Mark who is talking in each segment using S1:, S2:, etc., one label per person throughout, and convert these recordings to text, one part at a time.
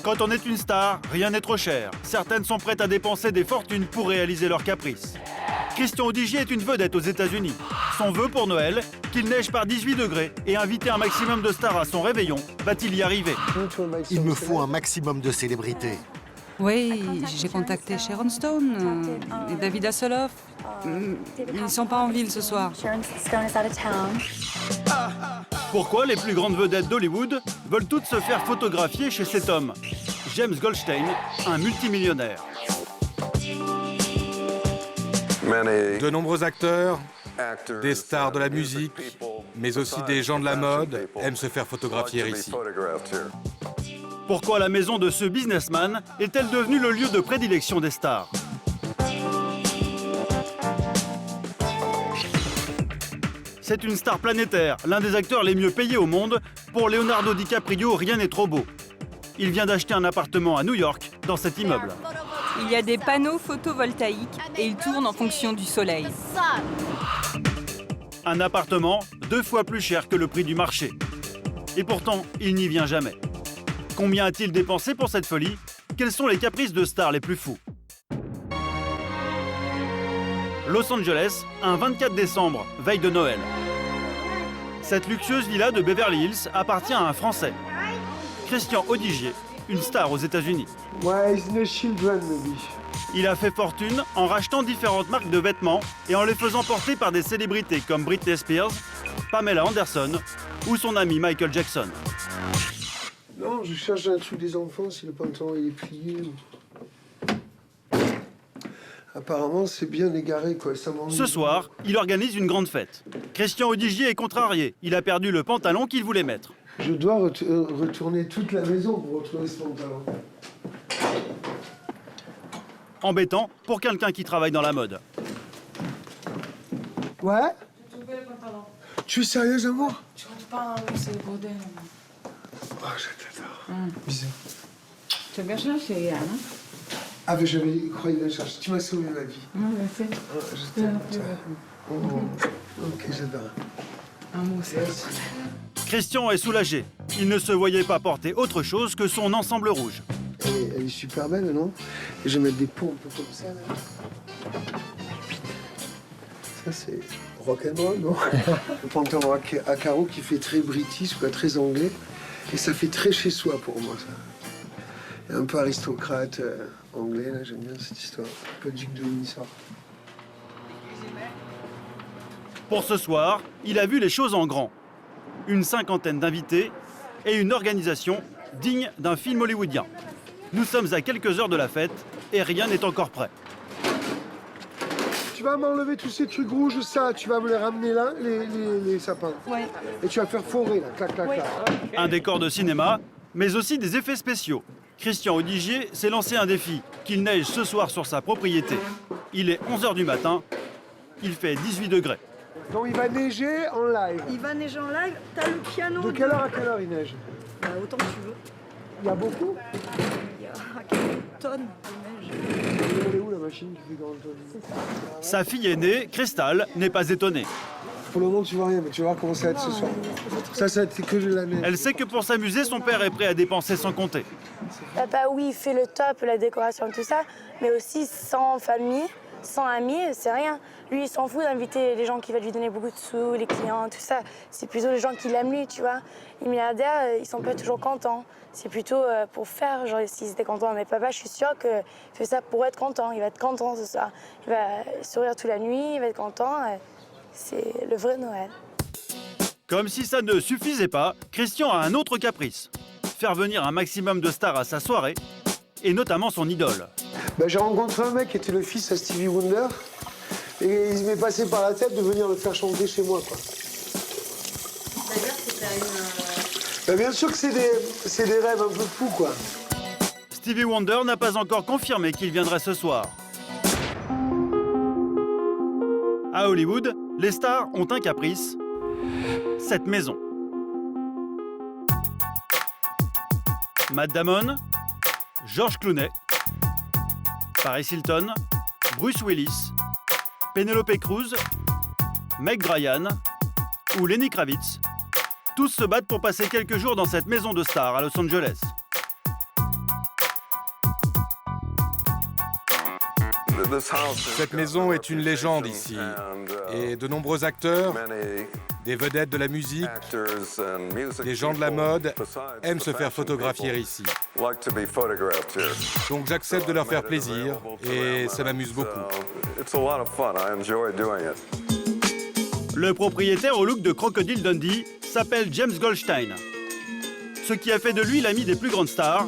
S1: Quand on est une star, rien n'est trop cher. Certaines sont prêtes à dépenser des fortunes pour réaliser leurs caprices. Christian Audigier est une vedette aux États-Unis. Son vœu pour Noël, qu'il neige par 18 degrés et inviter un maximum de stars à son réveillon, va-t-il y arriver?
S2: Il me faut un maximum de célébrités.
S3: Oui, j'ai contacté Sharon Stone et David Hasselhoff. Ils ne sont pas en ville ce soir.
S1: Pourquoi les plus grandes vedettes d'Hollywood veulent toutes se faire photographier chez cet homme? James Goldstein, un multimillionnaire.
S4: De nombreux acteurs, des stars de la musique, mais aussi des gens de la mode aiment se faire photographier ici.
S1: Pourquoi la maison de ce businessman est-elle devenue le lieu de prédilection des stars? C'est une star planétaire, l'un des acteurs les mieux payés au monde. Pour Leonardo DiCaprio, rien n'est trop beau. Il vient d'acheter un appartement à New York, dans cet immeuble.
S5: Il y a des panneaux photovoltaïques et ils tournent en fonction du soleil.
S1: Un appartement 2 fois plus cher que le prix du marché. Et pourtant, il n'y vient jamais. Combien a-t-il dépensé pour cette folie? Quels sont les caprices de stars les plus fous? Los Angeles, un 24 décembre, veille de Noël. Cette luxueuse villa de Beverly Hills appartient à un Français, Christian Audigier, une star aux États-Unis. Il a fait fortune en rachetant différentes marques de vêtements et en les faisant porter par des célébrités comme Britney Spears, Pamela Anderson ou son ami Michael Jackson.
S6: Non, je cherche un truc des enfants, si le pantalon il est plié. Apparemment, c'est bien égaré, quoi. Ça m'ennuie.
S1: Ce soir, il organise une grande fête. Christian Audigier est contrarié. Il a perdu le pantalon qu'il voulait mettre.
S6: Je dois retourner toute la maison pour retrouver ce pantalon.
S1: Embêtant pour quelqu'un qui travaille dans la mode.
S6: Ouais? J'ai trouvé le pantalon. Tu es sérieuse, amour?
S7: Tu rentres pas, c'est le bordel.
S6: Oh, je t'adore. Bisous.
S7: Tu as bien cherché hier, non?
S6: Ah, mais j'avais croyé la chercher. Tu m'as sauvé la vie.
S7: Merci.
S6: Oh, je t'aime. Oh, ok, j'adore.
S7: Amour, c'est
S1: Christian est soulagé. Il ne se voyait pas porter autre chose que son ensemble rouge.
S6: Elle est super belle, non? Et je vais mettre des pots un peu comme ça, là. Ça, c'est rock'n'roll, non? Le pantalon à carreaux qui fait très british, quoi, très anglais. Et ça fait très chez soi pour moi, ça. Et un peu aristocrate anglais, là, j'aime bien cette histoire. Un peu duc de Windsor.
S1: Pour ce soir, il a vu les choses en grand. Une 50aine d'invités et une organisation digne d'un film hollywoodien. Nous sommes à quelques heures de la fête et rien n'est encore prêt.
S6: Tu vas m'enlever tous ces trucs rouges, ça, tu vas me les ramener là, les sapins.
S5: Ouais.
S6: Et tu vas faire forer, là, clac, clac, clac.
S1: Un décor de cinéma, mais aussi des effets spéciaux. Christian Audigier s'est lancé un défi, qu'il neige ce soir sur sa propriété. Il est 11h du matin, il fait 18 degrés.
S6: Donc il va neiger en live.
S8: Il va neiger en live, t'as le piano.
S6: De quelle heure à quelle heure il neige?
S8: Bah, autant que tu veux.
S6: Il y a beaucoup?
S8: Il y a quelques tonnes de neige.
S6: Elle est où la machine qui fait grand tonne?
S1: Sa fille aînée, Crystal, n'est pas étonnée.
S6: Pour le moment tu vois rien, mais tu vas voir comment ça va être ce soir. Ça va être que de la neige.
S1: Elle sait que pour s'amuser, son père est prêt à dépenser sans compter.
S9: Papa, oui, il fait le top, la décoration, tout ça, mais aussi sans famille, sans amis, c'est rien. Lui, il s'en fout d'inviter les gens qui veulent lui donner beaucoup de sous, les clients, tout ça. C'est plutôt les gens qui l'aiment lui, tu vois. Les milliardaires, ils sont pas toujours contents. C'est plutôt pour faire, genre s'ils étaient contents. Mais papa, je suis sûre qu'il fait ça pour être content. Il va être content ce soir. Il va sourire toute la nuit, il va être content. C'est le vrai Noël.
S1: Comme si ça ne suffisait pas, Christian a un autre caprice. Faire venir un maximum de stars à sa soirée, et notamment son idole.
S6: Ben, j'ai rencontré un mec qui était le fils à Stevie Wonder. Et il m'est passé par la tête de venir le faire chanter chez moi, quoi.
S8: C'est-à-dire que t'as une...
S6: Ben, bien sûr que c'est des rêves un peu fous, quoi.
S1: Stevie Wonder n'a pas encore confirmé qu'il viendrait ce soir. À Hollywood, les stars ont un caprice, cette maison. Matt Damon, George Clooney, Paris Hilton, Bruce Willis, Penelope Cruz, Meg Ryan ou Lenny Kravitz, tous se battent pour passer quelques jours dans cette maison de stars à Los Angeles.
S4: Cette maison est une légende ici. Et de nombreux acteurs, des vedettes de la musique, des gens de la mode aiment se faire photographier ici. Donc j'accepte de leur faire plaisir et ça m'amuse beaucoup.
S1: Le propriétaire au look de Crocodile Dundee s'appelle James Goldstein. Ce qui a fait de lui l'ami des plus grandes stars,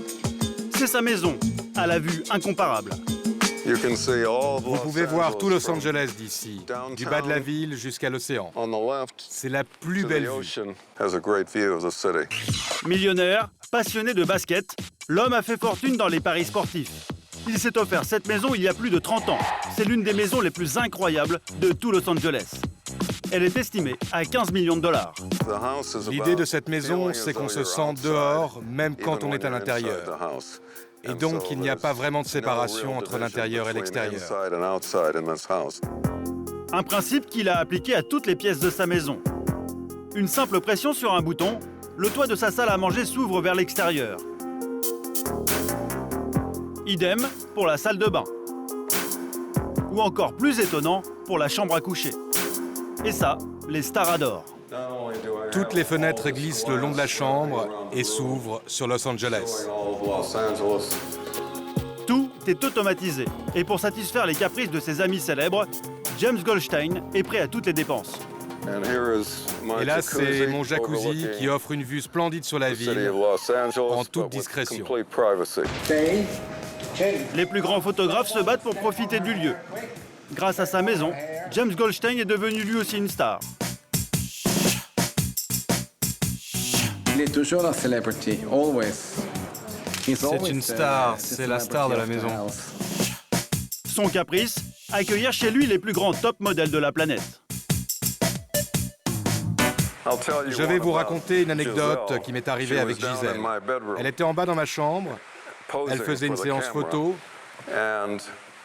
S1: c'est sa maison, à la vue incomparable.
S4: Vous pouvez voir tout Los Angeles d'ici, du bas de la ville jusqu'à l'océan. C'est la plus belle vue.
S1: Millionnaire, passionné de basket, l'homme a fait fortune dans les paris sportifs. Il s'est offert cette maison il y a plus de 30 ans. C'est l'une des maisons les plus incroyables de tout Los Angeles. Elle est estimée à 15 millions de dollars.
S4: L'idée de cette maison, c'est qu'on se sent dehors, même quand on est à l'intérieur. Et donc, il n'y a pas vraiment de séparation entre l'intérieur et l'extérieur.
S1: Un principe qu'il a appliqué à toutes les pièces de sa maison. Une simple pression sur un bouton, le toit de sa salle à manger s'ouvre vers l'extérieur. Idem pour la salle de bain. Ou encore plus étonnant, pour la chambre à coucher. Et ça, les stars adorent.
S4: Toutes les fenêtres glissent le long de la chambre et s'ouvrent sur Los Angeles.
S1: Tout est automatisé. Et pour satisfaire les caprices de ses amis célèbres, James Goldstein est prêt à toutes les dépenses.
S4: Et là, c'est mon jacuzzi qui offre une vue splendide sur la ville, en toute discrétion.
S1: Les plus grands photographes se battent pour profiter du lieu. Grâce à sa maison, James Goldstein est devenu lui aussi une star.
S10: Il est toujours la celebrity, always.
S4: C'est une star, c'est la star de la maison.
S1: Son caprice, accueillir chez lui les plus grands top modèles de la planète.
S4: Je vais vous raconter une anecdote qui m'est arrivée avec Gisèle. Elle était en bas dans ma chambre, elle faisait une séance photo,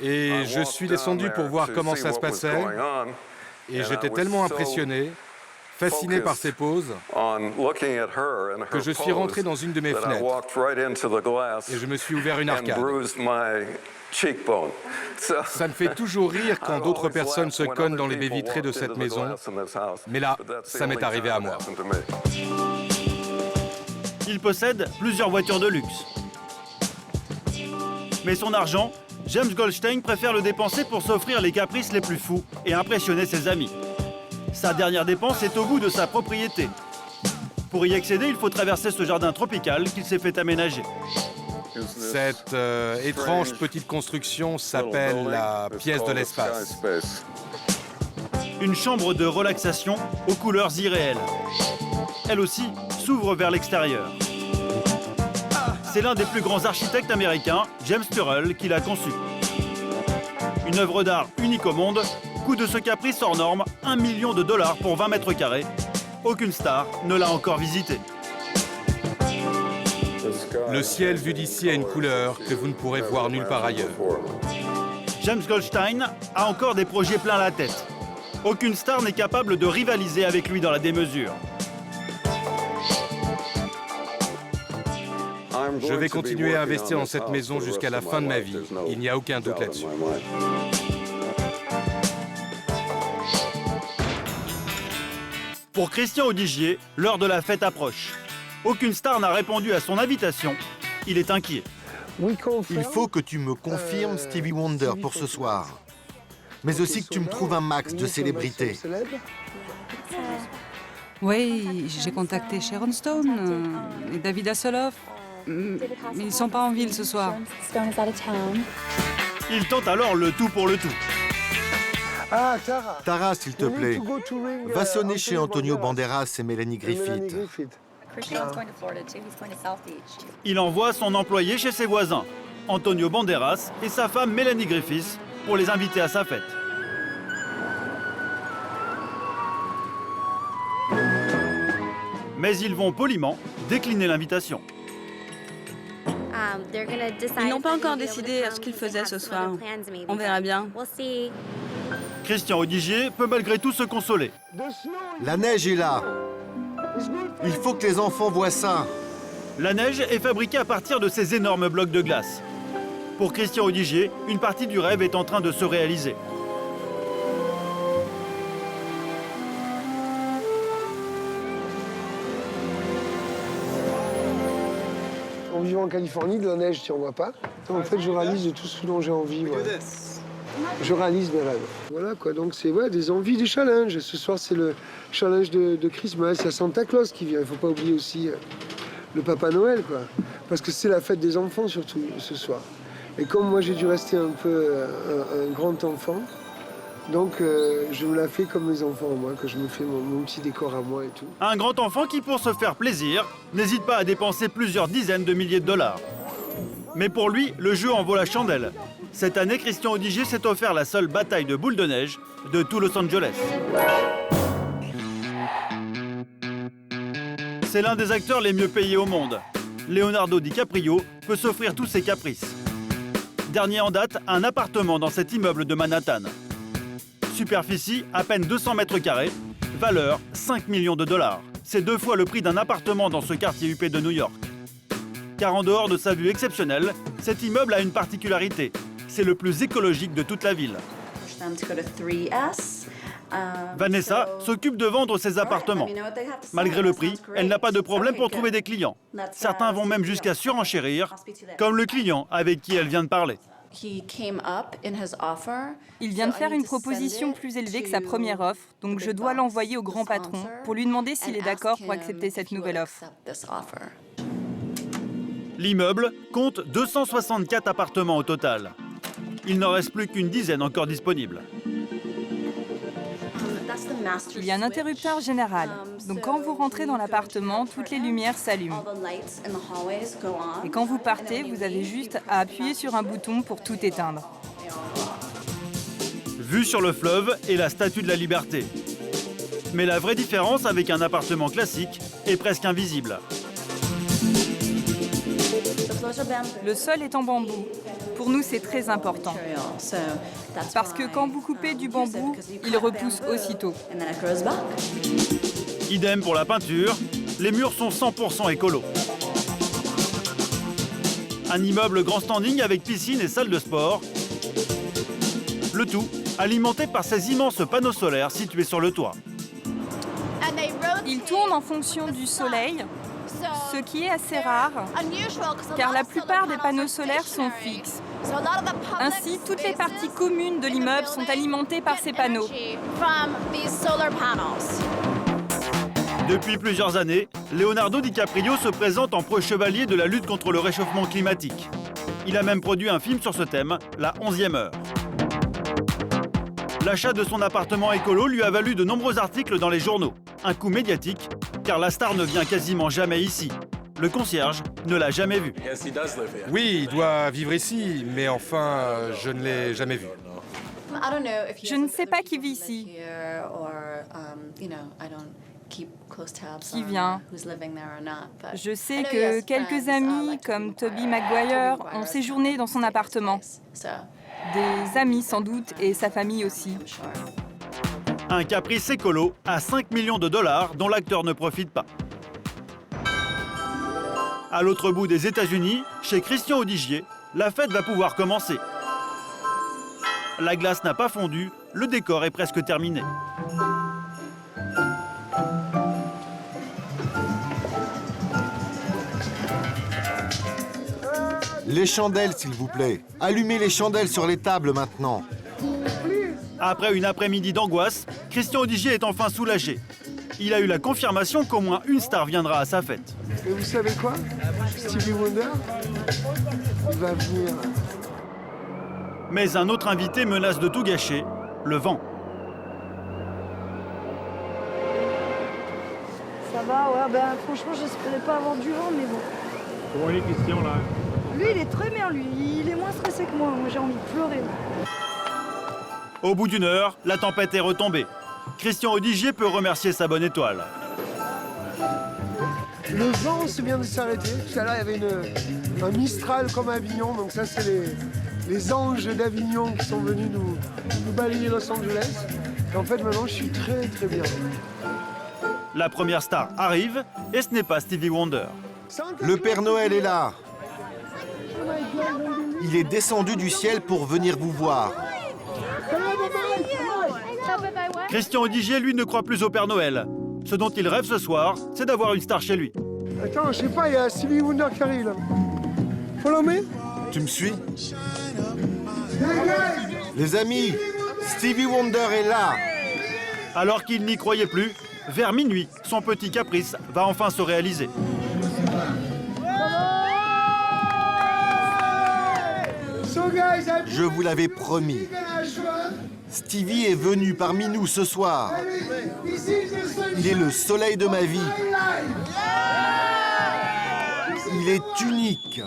S4: et je suis descendu pour voir comment ça se passait, et j'étais tellement impressionné, fasciné par ses poses, que je suis rentré dans une de mes fenêtres et je me suis ouvert une arcade. Ça me fait toujours rire quand d'autres personnes se cognent dans les baies vitrées de cette maison, mais là, ça m'est arrivé à moi.
S1: Il possède plusieurs voitures de luxe. Mais son argent, James Goldstein préfère le dépenser pour s'offrir les caprices les plus fous et impressionner ses amis. Sa dernière dépense est au bout de sa propriété. Pour y accéder, il faut traverser ce jardin tropical qu'il s'est fait aménager.
S4: Cette étrange petite construction s'appelle la pièce de l'espace.
S1: Une chambre de relaxation aux couleurs irréelles. Elle aussi s'ouvre vers l'extérieur. C'est l'un des plus grands architectes américains, James Turrell, qui l'a conçu. Une œuvre d'art unique au monde, coût de ce caprice hors norme, 1 million de dollars pour 20 mètres carrés. Aucune star ne l'a encore visité.
S4: Le ciel vu d'ici a une couleur que vous ne pourrez voir nulle part ailleurs.
S1: James Goldstein a encore des projets plein la tête. Aucune star n'est capable de rivaliser avec lui dans la démesure.
S4: Je vais continuer à investir dans cette maison jusqu'à la fin de ma vie. Il n'y a aucun doute là-dessus.
S1: Pour Christian Audigier, l'heure de la fête approche. Aucune star n'a répondu à son invitation. Il est inquiet.
S2: Il faut que tu me confirmes Stevie Wonder pour ce soir. Mais aussi que tu me trouves un max de célébrités.
S3: Oui, j'ai contacté Sharon Stone et David Hasselhoff. Mais ils ne sont pas en ville ce soir.
S1: Il tente alors le tout pour le tout.
S6: Ah,
S2: Tara, s'il te plaît, va sonner chez Antonio Banderas et Mélanie Griffith.
S1: Il envoie son employé chez ses voisins, Antonio Banderas et sa femme Mélanie Griffith, pour les inviter à sa fête. Mais ils vont poliment décliner l'invitation.
S8: Ils n'ont pas encore décidé ce qu'ils faisaient ce soir. On verra bien.
S1: Christian Audigier peut malgré tout se consoler.
S2: La neige est là. Il faut que les enfants voient ça.
S1: La neige est fabriquée à partir de ces énormes blocs de glace. Pour Christian Audigier, une partie du rêve est en train de se réaliser.
S6: En vivant en Californie, de la neige, tu n'en vois pas. En fait, je réalise de tout ce dont j'ai envie. Ouais. Je réalise mes rêves. Voilà quoi, donc c'est des envies, des challenges. Ce soir, c'est le challenge de Christmas. Il y a Santa Claus qui vient. Il ne faut pas oublier aussi le Papa Noël, quoi. Parce que c'est la fête des enfants, surtout, ce soir. Et comme moi, j'ai dû rester un peu un grand enfant, donc je me la fais comme mes enfants, moi, que je me fais mon petit décor à moi et tout.
S1: Un grand enfant qui, pour se faire plaisir, n'hésite pas à dépenser plusieurs dizaines de milliers de dollars. Mais pour lui, le jeu en vaut la chandelle. Cette année, Christian Audigier s'est offert la seule bataille de boules de neige de tout Los Angeles. C'est l'un des acteurs les mieux payés au monde. Leonardo DiCaprio peut s'offrir tous ses caprices. Dernier en date, un appartement dans cet immeuble de Manhattan. Superficie, à peine 200 mètres carrés. Valeur, 5 millions de dollars. C'est 2 fois le prix d'un appartement dans ce quartier huppé de New York. Car en dehors de sa vue exceptionnelle, cet immeuble a une particularité. C'est le plus écologique de toute la ville. Vanessa s'occupe de vendre ses appartements. Malgré le prix, elle n'a pas de problème pour trouver des clients. Certains vont même jusqu'à surenchérir, comme le client avec qui elle vient de parler.
S5: Il vient de faire une proposition plus élevée que sa première offre, donc je dois l'envoyer au grand patron pour lui demander s'il est d'accord pour accepter cette nouvelle offre.
S1: L'immeuble compte 264 appartements au total. Il n'en reste plus qu'une dizaine encore disponibles.
S5: Il y a un interrupteur général, donc quand vous rentrez dans l'appartement, toutes les lumières s'allument. Et quand vous partez, vous avez juste à appuyer sur un bouton pour tout éteindre.
S1: Vue sur le fleuve et la Statue de la Liberté. Mais la vraie différence avec un appartement classique est presque invisible.
S5: Le sol est en bambou. Pour nous, c'est très important. Parce que quand vous coupez du bambou, il repousse aussitôt.
S1: Idem pour la peinture, les murs sont 100% écolos. Un immeuble grand standing avec piscine et salle de sport. Le tout alimenté par ces immenses panneaux solaires situés sur le toit.
S5: Il tourne en fonction du soleil, ce qui est assez rare, car la plupart des panneaux solaires sont fixes. Ainsi, toutes les parties communes de l'immeuble sont alimentées par ces panneaux.
S1: Depuis plusieurs années, Leonardo DiCaprio se présente en pro-chevalier de la lutte contre le réchauffement climatique. Il a même produit un film sur ce thème, La 11e heure. L'achat de son appartement écolo lui a valu de nombreux articles dans les journaux. Un coup médiatique, car la star ne vient quasiment jamais ici. Le concierge ne l'a jamais vu.
S4: Oui, il doit vivre ici, mais enfin, je ne l'ai jamais vu.
S5: Je ne sais pas qui vit ici, qui vient. Je sais que quelques amis, comme Tobey Maguire, ont séjourné dans son appartement. Des amis sans doute, et sa famille aussi.
S1: Un caprice écolo à 5 millions de dollars dont l'acteur ne profite pas. À l'autre bout des États-Unis, chez Christian Audigier, la fête va pouvoir commencer. La glace n'a pas fondu, le décor est presque terminé.
S2: Les chandelles, s'il vous plaît. Allumez les chandelles sur les tables maintenant.
S1: Après une après-midi d'angoisse, Christian Audigier est enfin soulagé. Il a eu la confirmation qu'au moins une star viendra à sa fête.
S6: Et vous savez quoi? Stevie Wonder, il va venir.
S1: Mais un autre invité menace de tout gâcher, le vent.
S9: Ça va, ouais, ben franchement, j'espérais pas avoir du vent, mais bon.
S1: Comment est Christian là?
S9: Lui, il est très bien, lui. Il est moins stressé que moi. Moi, j'ai envie de pleurer.
S1: Au bout d'une heure, la tempête est retombée. Christian Audigier peut remercier sa bonne étoile.
S6: Le vent, c'est bien de s'arrêter. Tout à l'heure, il y avait un Mistral comme à Avignon. Donc ça, c'est les anges d'Avignon qui sont venus nous balayer Los Angeles. Et en fait, maintenant, je suis très, très bien.
S1: La première star arrive, et ce n'est pas Stevie Wonder.
S2: Le Père Noël est là.
S6: Oh my God,
S2: Il est descendu du ciel pour venir vous voir.
S1: Christian Odigier, lui, ne croit plus au Père Noël. Ce dont il rêve ce soir, c'est d'avoir une star chez lui.
S6: Attends, je sais pas, il y a Stevie Wonder qui arrive là. Follow me.
S2: Tu me suis? Les amis, Stevie Wonder est là.
S1: Alors qu'il n'y croyait plus, vers minuit, son petit caprice va enfin se réaliser.
S2: Je vous l'avais promis. Stevie est venu parmi nous ce soir. Il est le soleil de ma vie. Il est unique.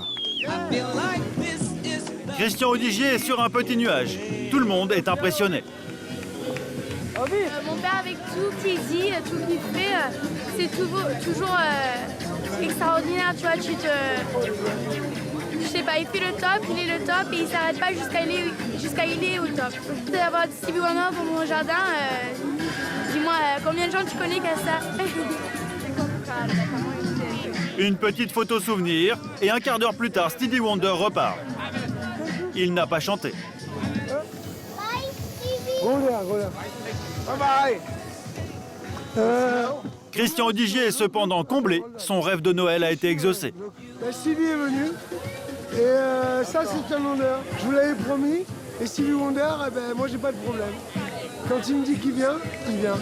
S1: Christian Odigier est sur un petit nuage. Tout le monde est impressionné.
S9: Mon père, avec tout qu'il dit, tout qu'il fait, c'est toujours extraordinaire, tu vois. Je sais pas, il fait le top, il est le top et il s'arrête pas jusqu'à il est au top. D'avoir Stevie Wonder pour mon jardin, dis-moi, combien de gens tu connais qui a ça?
S1: Une petite photo souvenir et un quart d'heure plus tard, Stevie Wonder repart. Il n'a pas chanté.
S6: Bye bye.
S1: Christian Odigier est cependant comblé. Son rêve de Noël a été exaucé.
S6: Stevie est venu et ça c'est un honneur. Je vous l'avais promis et Stevie Wonder, moi j'ai pas de problème. Quand il me dit qu'il vient, il vient.